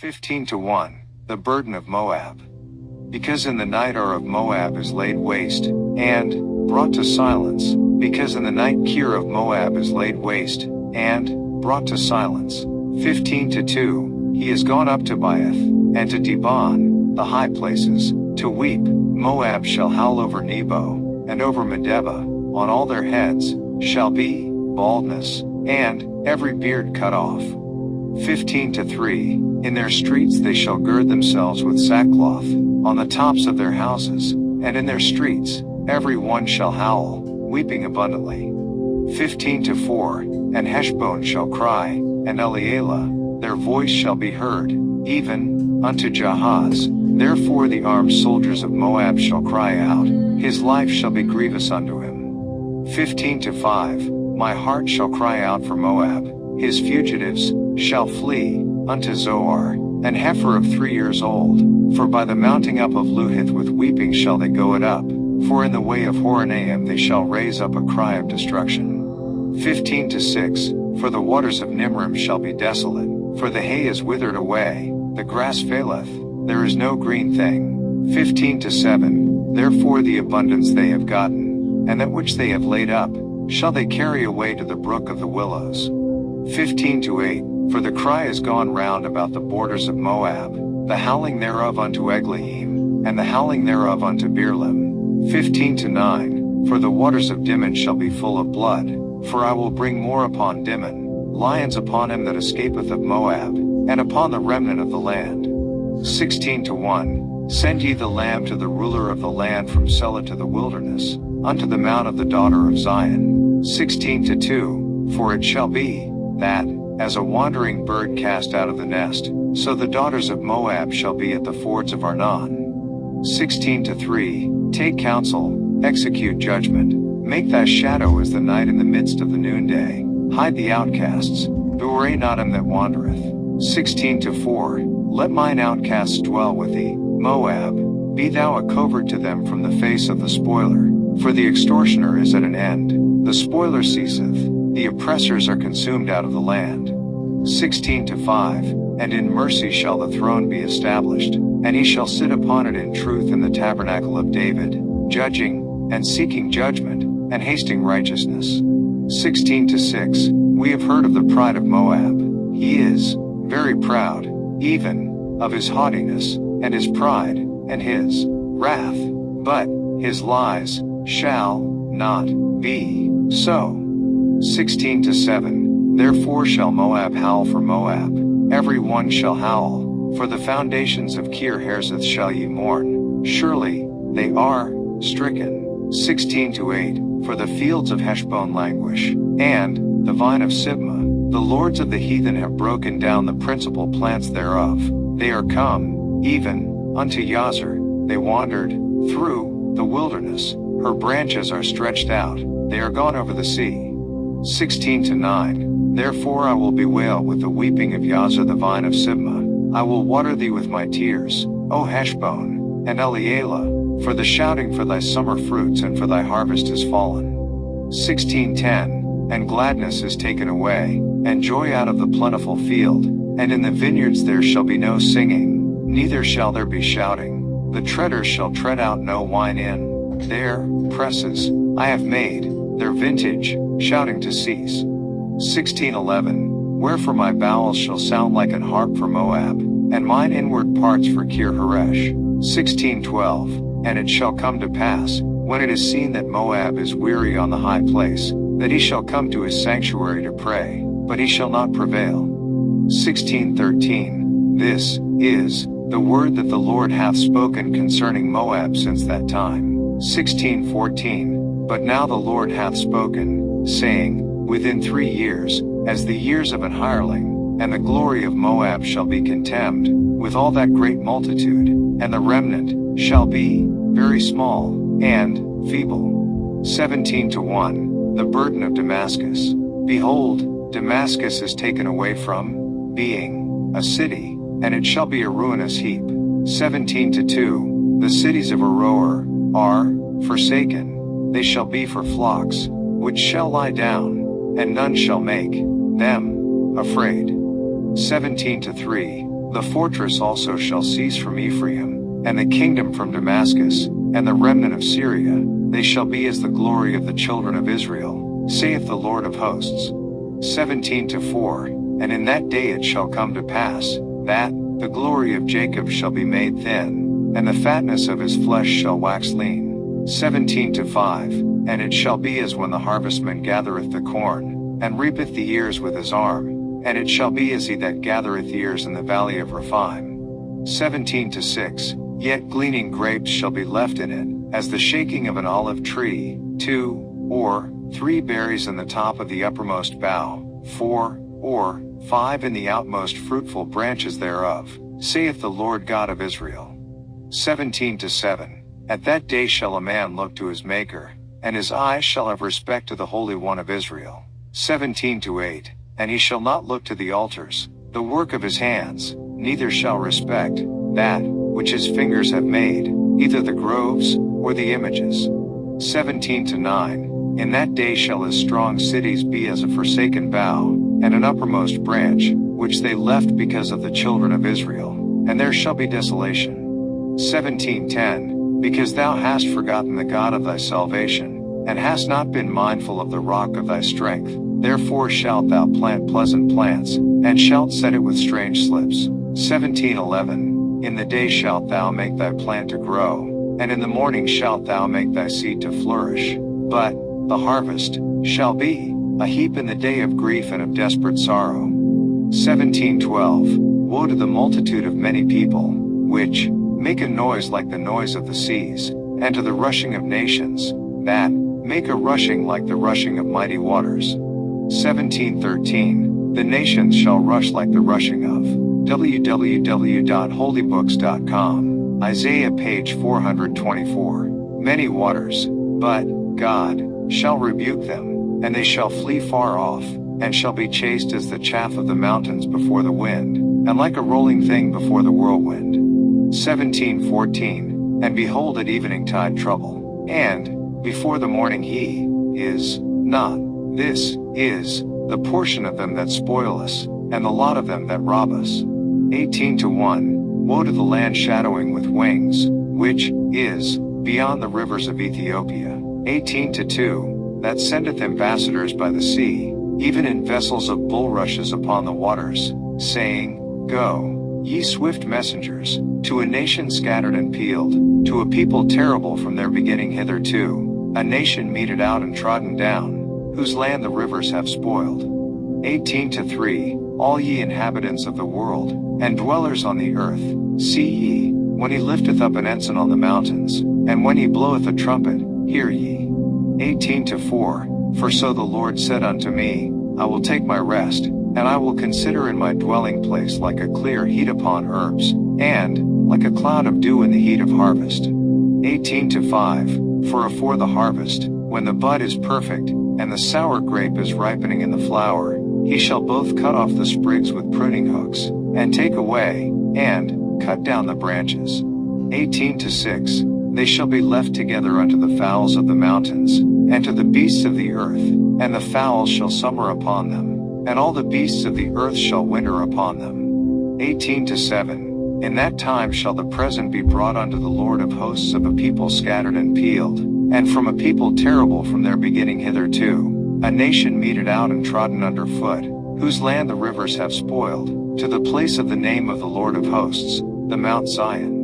15-1, the burden of Moab. Because in the night Ar of Moab is laid waste, and brought to silence, because in the night Kir of Moab is laid waste, and brought to silence. 15-2, he is gone up to Baeth, and to Dibon, the high places, to weep. Moab shall howl over Nebo, and over Medeba, on all their heads, shall be baldness, and every beard cut off. 15-3, in their streets they shall gird themselves with sackcloth, on the tops of their houses, and in their streets, every one shall howl, weeping abundantly. 15-4, and Heshbon shall cry, and Elealeh, their voice shall be heard, even unto Jahaz. Therefore the armed soldiers of Moab shall cry out, his life shall be grievous unto him. 15-5, my heart shall cry out for Moab, his fugitives shall flee unto Zoar, an heifer of 3 years old, for by the mounting up of Luhith with weeping shall they go it up, for in the way of Horonaim they shall raise up a cry of destruction. 15-6, for the waters of Nimrim shall be desolate, for the hay is withered away, the grass faileth, there is no green thing. 15-7, therefore the abundance they have gotten, and that which they have laid up, shall they carry away to the brook of the willows. 15-8, for the cry is gone round about the borders of Moab, the howling thereof unto Eglaim, and the howling thereof unto Beerlim. 15-9, for the waters of Dimon shall be full of blood, for I will bring more upon Dimon, lions upon him that escapeth of Moab, and upon the remnant of the land. 16-1, send ye the lamb to the ruler of the land from Selah to the wilderness, unto the mount of the daughter of Zion. 16-2, for it shall be, that, as a wandering bird cast out of the nest, so the daughters of Moab shall be at the fords of Arnon. 16-3, take counsel, execute judgment, make thy shadow as the night in the midst of the noonday, hide the outcasts, bewray not him that wandereth. 16-4, let mine outcasts dwell with thee, Moab, be thou a covert to them from the face of the spoiler, for the extortioner is at an end, the spoiler ceaseth, the oppressors are consumed out of the land. 16-5, and in mercy shall the throne be established, and he shall sit upon it in truth in the tabernacle of David, judging, and seeking judgment, and hasting righteousness. 16-6, we have heard of the pride of Moab, he is very proud, even of his haughtiness, and his pride, and his wrath, but his lies shall not be so. 16-7, therefore shall Moab howl for Moab, every one shall howl, for the foundations of Kir Hareseth shall ye mourn, surely they are stricken. 16-8, for the fields of Heshbon languish, and the vine of Sibmah, the lords of the heathen have broken down the principal plants thereof, they are come, even unto Yazer, they wandered through the wilderness, her branches are stretched out, they are gone over the sea. 16-9, therefore I will bewail with the weeping of Yazer the vine of Sibmah, I will water thee with my tears, O Heshbon, and Elealeh, for the shouting for thy summer fruits and for thy harvest is fallen. 16-10, and gladness is taken away, and joy out of the plentiful field, and in the vineyards there shall be no singing, neither shall there be shouting, the treaders shall tread out no wine in their presses, I have made their vintage, shouting to cease. 16-11, wherefore my bowels shall sound like an harp for Moab, and mine inward parts for Kir Haresh. 16-12, and it shall come to pass, when it is seen that Moab is weary on the high place, that he shall come to his sanctuary to pray, but he shall not prevail. 16-13, this is the word that the Lord hath spoken concerning Moab since that time. 16-14, but now the Lord hath spoken, saying, within 3 years, as the years of an hireling, and the glory of Moab shall be contemned, with all that great multitude, and the remnant shall be very small, and feeble. 17-1, the burden of Damascus. Behold, Damascus is taken away from being a city, and it shall be a ruinous heap. 17-2, the cities of Aroer are forsaken, they shall be for flocks, which shall lie down, and none shall make them afraid. 17-3, The fortress also shall cease from Ephraim, and the kingdom from Damascus, and the remnant of Syria, they shall be as the glory of the children of Israel, saith the Lord of hosts. 17-4. And in that day it shall come to pass, that the glory of Jacob shall be made thin, and the fatness of his flesh shall wax lean. 17-5. And it shall be as when the husbandman gathereth the corn, and reapeth the ears with his arm, and it shall be as he that gathereth ears in the valley of Rephaim. 17-6. Yet gleaning grapes shall be left in it, as the shaking of an olive tree, 2 or 3 berries in the top of the uppermost bough, 4 or 5 in the outmost fruitful branches thereof, saith the Lord God of Israel. 17-7. At that day shall a man look to his Maker, and his eyes shall have respect to the Holy One of Israel. 17-8. And he shall not look to the altars, the work of his hands, neither shall respect that which his fingers have made, either the groves, or the images. 17-9. In that day shall his strong cities be as a forsaken bough, and an uppermost branch, which they left because of the children of Israel, and there shall be desolation. 17-10. Because thou hast forgotten the God of thy salvation, and hast not been mindful of the rock of thy strength, therefore shalt thou plant pleasant plants, and shalt set it with strange slips. 17-11. In the day shalt thou make thy plant to grow, and in the morning shalt thou make thy seed to flourish. But the harvest shall be a heap in the day of grief and of desperate sorrow. 17-12. Woe to the multitude of many people, which make a noise like the noise of the seas, and to the rushing of nations, that make a rushing like the rushing of mighty waters. 17-13. The nations shall rush like the rushing of www.holybooks.com. Isaiah page 424. Many waters, but God shall rebuke them, and they shall flee far off, and shall be chased as the chaff of the mountains before the wind, and like a rolling thing before the whirlwind. 17-14. And behold, at evening tide trouble, and before the morning he is not. This is the portion of them that spoil us, and the lot of them that rob us. 18-1. Woe to the land shadowing with wings, which is beyond the rivers of Ethiopia. 18-2. That sendeth ambassadors by the sea, even in vessels of bulrushes upon the waters, saying, Go, ye swift messengers, to a nation scattered and peeled, to a people terrible from their beginning hitherto, a nation meted out and trodden down, whose land the rivers have spoiled. 18-3. All ye inhabitants of the world, and dwellers on the earth, see ye, when he lifteth up an ensign on the mountains, and when he bloweth a trumpet, hear ye. 18-4. For so the Lord said unto me, I will take my rest, and I will consider in my dwelling place like a clear heat upon herbs, and like a cloud of dew in the heat of harvest. 18-5. For afore the harvest, when the bud is perfect, and the sour grape is ripening in the flower, he shall both cut off the sprigs with pruning hooks, and take away, and cut down the branches. 18-6. They shall be left together unto the fowls of the mountains, and to the beasts of the earth, and the fowls shall summer upon them, and all the beasts of the earth shall winter upon them. 18-7. In that time shall the present be brought unto the Lord of hosts of a people scattered and peeled, and from a people terrible from their beginning hitherto, a nation meted out and trodden under foot, whose land the rivers have spoiled, to the place of the name of the Lord of hosts, the Mount Zion.